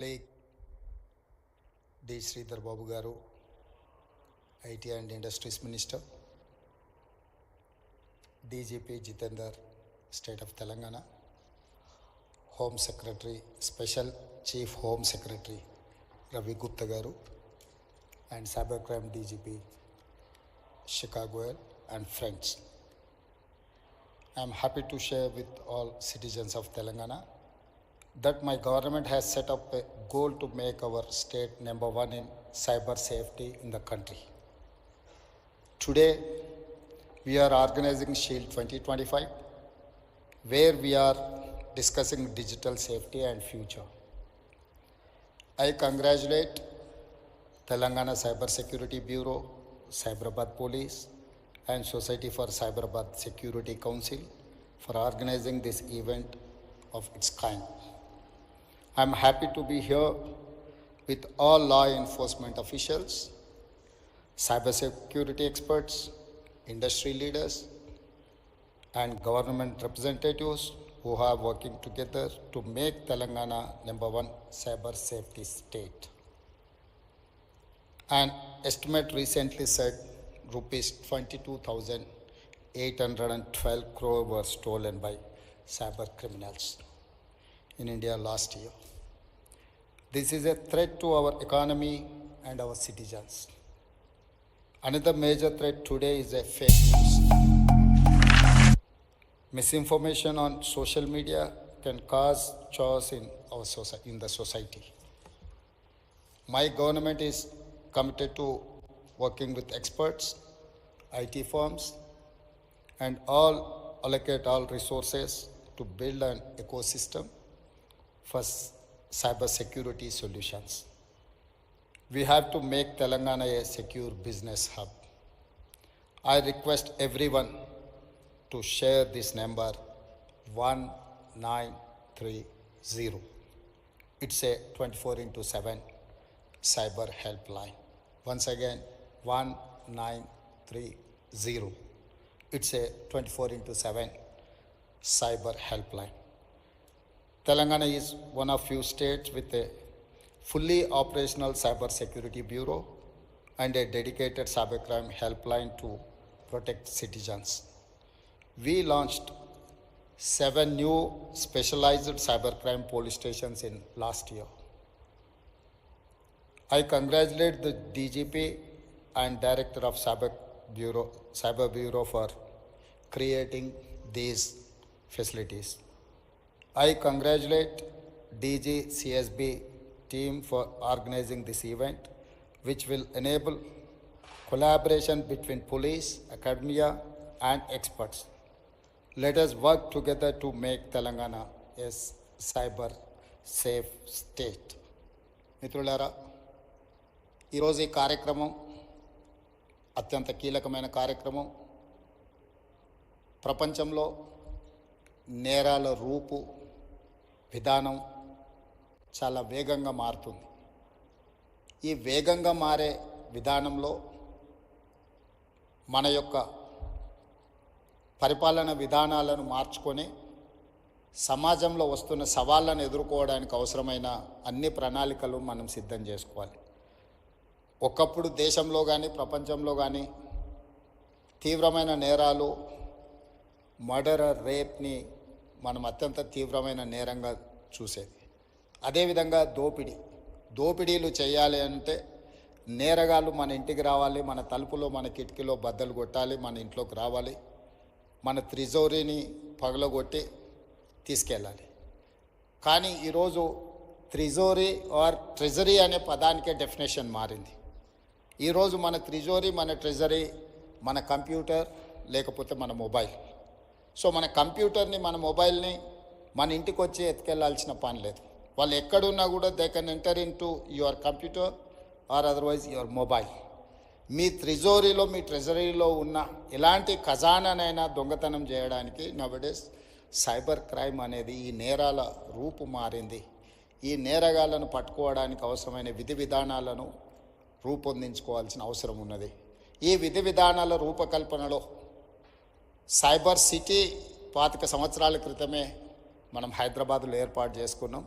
colleague D. Sridhar Babu Garu, IT and Industries Minister, DGP Jitendra, State of Telangana, Home Secretary, Special Chief Home Secretary Ravi Gupta Garu, and Cybercrime DGP Chicago and friends. I am happy to share with all citizens of Telangana that my government has set up a goal to make our state number one in cyber safety in the country. Today, we are organizing Shield 2025, where we are discussing digital safety and future. I congratulate Telangana Cyber Security Bureau, Cyberabad Police, and Society for Cyberabad Security Council for organizing this event of its kind. I am happy to be here with all law enforcement officials, cybersecurity experts, industry leaders, and government representatives who are working together to make Telangana number one cyber safety state. An estimate recently said rupees 22,812 crore were stolen by cyber criminals in India last year. This is a threat to our economy and our citizens. Another major threat today is a fake news. Misinformation on social media can cause chaos in the society. My government is committed to working with experts, IT firms, and allocate all resources to build an ecosystem for cyber security solutions. We have to make Telangana a secure business hub. I request everyone to share this number 1930. It's a 24/7 cyber helpline. Once again, 1930. It's a 24/7 cyber helpline. Telangana is one of few states with a fully operational cyber security bureau and a dedicated cybercrime helpline to protect citizens. We launched 7 new specialized cybercrime police stations in last year. I congratulate the DGP and Director of Cyber Bureau for creating these facilities. I congratulate DG CSB team for organizing this event, which will enable collaboration between police, academia, and experts. Let us work together to make Telangana a cyber safe state. మిత్రులారా, ఈరోజు ఈ కార్యక్రమం అత్యంత కీలకమైన కార్యక్రమం. ప్రపంచంలో నేరాల రూపు విధానం చాలా వేగంగా మారుతుంది. ఈ వేగంగా మారే విధానంలో మన యొక్క పరిపాలన విధానాలను మార్చుకొని సమాజంలో వస్తున్న సవాళ్ళను ఎదుర్కోవడానికి అవసరమైన అన్ని ప్రణాళికలు మనం సిద్ధం చేసుకోవాలి. ఒకప్పుడు దేశంలో కానీ ప్రపంచంలో కానీ తీవ్రమైన నేరాలు, మర్డర్, రేప్ని మనం అత్యంత తీవ్రమైన నేరంగా చూసేది. అదేవిధంగా దోపిడీలు చేయాలి అంటే నేరగాళ్ళు మన ఇంటికి రావాలి, మన తలుపులో మన కిటికీలో బద్దలు కొట్టాలి, మన ఇంట్లోకి రావాలి, మన త్రిజోరీని పగలగొట్టి తీసుకెళ్ళాలి. కానీ ఈరోజు త్రిజోరీ ఆర్ ట్రెజరీ అనే పదానికే డెఫినేషన్ మారింది. ఈరోజు మన త్రిజోరీ, మన ట్రెజరీ మన కంప్యూటర్ లేకపోతే మన మొబైల్. సో మన కంప్యూటర్ని, మన మొబైల్ని మన ఇంటికి వచ్చి ఎత్తుకెళ్లాల్సిన పని లేదు. వాళ్ళు ఎక్కడున్నా కూడా they can enter in to your computer or otherwise your mobile. మీ త్రిజోరీలో, మీ ట్రెజరీలో ఉన్న ఎలాంటి ఖజానానైనా దొంగతనం చేయడానికి నవడేస్ సైబర్ క్రైమ్ అనేది ఈ నేరాల రూపు మారింది. ఈ నేరగాళ్లను పట్టుకోవడానికి అవసరమైన విధి విధానాలను రూపొందించుకోవాల్సిన అవసరం ఉన్నది. ఈ విధి విధానాల రూపకల్పనలో సైబర్ సిటీ 25 సంవత్సరాల క్రితమే మనం హైదరాబాద్లో ఏర్పాటు చేసుకున్నాం.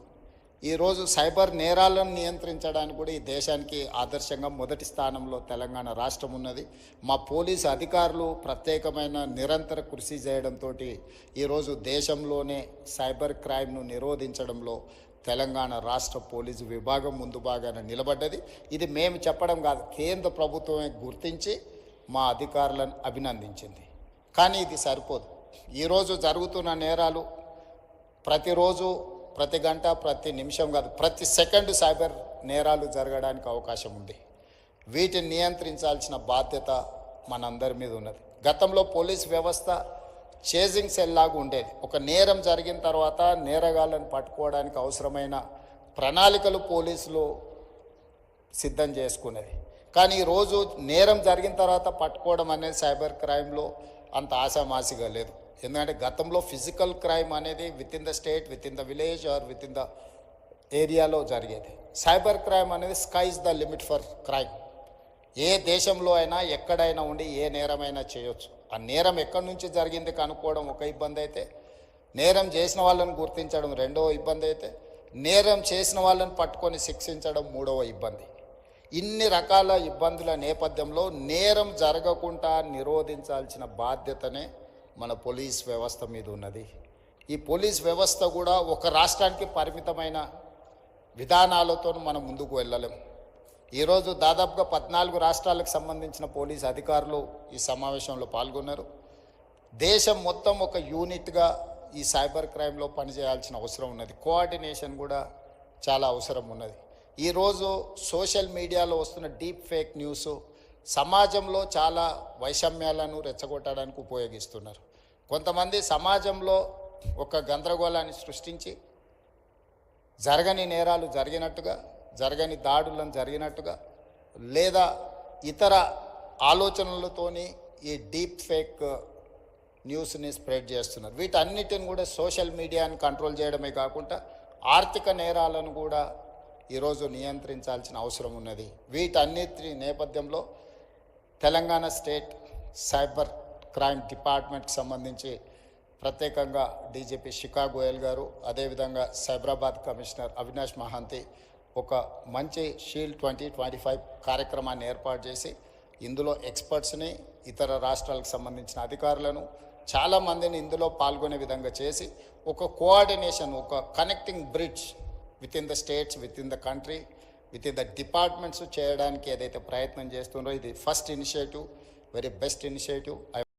ఈరోజు సైబర్ నేరాలను నియంత్రించడానికి కూడా ఈ దేశానికి ఆదర్శంగా మొదటి స్థానంలో తెలంగాణ రాష్ట్రం ఉన్నది. మా పోలీసు అధికారులు ప్రత్యేకమైన నిరంతర కృషి చేయడంతో ఈరోజు దేశంలోనే సైబర్ క్రైమ్ను నిరోధించడంలో తెలంగాణ రాష్ట్ర పోలీసు విభాగం ముందు భాగాన నిలబడ్డది. ఇది మేము చెప్పడం కాదు, కేంద్ర ప్రభుత్వమే గుర్తించి మా అధికారులను అభినందించింది. కానీ ఇది సరిపోదు. ఈరోజు జరుగుతున్న నేరాలు ప్రతిరోజు, ప్రతి గంట, ప్రతి నిమిషం కాదు, ప్రతి సెకండ్ సైబర్ నేరాలు జరగడానికి అవకాశం ఉంది. వీటిని నియంత్రించాల్సిన బాధ్యత మనందరి మీద ఉన్నది. గతంలో పోలీస్ వ్యవస్థ చేజింగ్ సెల్ లాగా ఉండేది. ఒక నేరం జరిగిన తర్వాత నేరగాళ్ళను పట్టుకోవడానికి అవసరమైన ప్రణాళికలు పోలీసులు సిద్ధం చేసుకునేది. కానీ ఈరోజు నేరం జరిగిన తర్వాత పట్టుకోవడం అనేది సైబర్ క్రైమ్లో అంత ఆశామాసిగా లేదు. ఎందుకంటే గతంలో ఫిజికల్ క్రైమ్ అనేది within the state, within the village or within the ఏరియాలో జరిగేది. సైబర్ క్రైమ్ అనేది sky is the limit for crime. ఏ దేశంలో అయినా ఎక్కడైనా ఉండి ఏ నేరమైనా చేయొచ్చు. ఆ నేరం ఎక్కడి నుంచి జరిగింది కనుక్కోవడం ఒక ఇబ్బంది అయితే, నేరం చేసిన వాళ్ళని గుర్తించడం రెండవ ఇబ్బంది అయితే, నేరం చేసిన వాళ్ళని పట్టుకొని శిక్షించడం మూడవ ఇబ్బంది. ఇన్ని రకాల ఇబ్బందుల నేపథ్యంలో నేరం జరగకుండా నిరోధించాల్సిన బాధ్యతనే మన పోలీస్ వ్యవస్థ మీద ఉన్నది. ఈ పోలీస్ వ్యవస్థ కూడా ఒక రాష్ట్రానికి పరిమితమైన విధానాలతో మనం ముందుకు వెళ్ళలేం. ఈరోజు దాదాపుగా 14 రాష్ట్రాలకు సంబంధించిన పోలీస్ అధికారులు ఈ సమావేశంలో పాల్గొన్నారు. దేశం మొత్తం ఒక యూనిట్గా ఈ సైబర్ క్రైమ్లో పనిచేయాల్సిన అవసరం ఉన్నది. కోఆర్డినేషన్ కూడా చాలా అవసరం ఉన్నది. ఈరోజు సోషల్ మీడియాలో వస్తున్న డీప్ ఫేక్ న్యూస్ సమాజంలో చాలా వైషమ్యాలను రెచ్చగొట్టడానికి ఉపయోగిస్తున్నారు. కొంతమంది సమాజంలో ఒక గందరగోళాన్ని సృష్టించి జరగని నేరాలు జరిగినట్టుగా, జరగని దాడులను జరిగినట్టుగా, లేదా ఇతర ఆలోచనలతోని ఈ డీప్ ఫేక్ న్యూస్ని స్ప్రెడ్ చేస్తున్నారు. వీటన్నిటిని కూడా సోషల్ మీడియాని కంట్రోల్ చేయడమే కాకుండా ఆర్థిక నేరాలను కూడా ఈరోజు నియంత్రించాల్సిన అవసరం ఉన్నది. వీటన్నిటి నేపథ్యంలో తెలంగాణ స్టేట్ సైబర్ క్రైమ్ డిపార్ట్మెంట్కి సంబంధించి ప్రత్యేకంగా డీజీపీ శిఖా గోయల్ గారు, అదేవిధంగా సైబరాబాద్ కమిషనర్ అవినాష్ మహాంతి ఒక మంచి షీల్డ్ 2025 కార్యక్రమాన్ని ఏర్పాటు చేసి ఇందులో ఎక్స్పర్ట్స్ని, ఇతర రాష్ట్రాలకు సంబంధించిన అధికారులను చాలామందిని ఇందులో పాల్గొనే విధంగా చేసి ఒక కోఆర్డినేషన్, ఒక connecting bridge with in the states, with in the country, with in the departments చేయడానికి ఏదైతే ప్రయత్నం చేస్తున్నారో ఇది first initiative, very best initiative.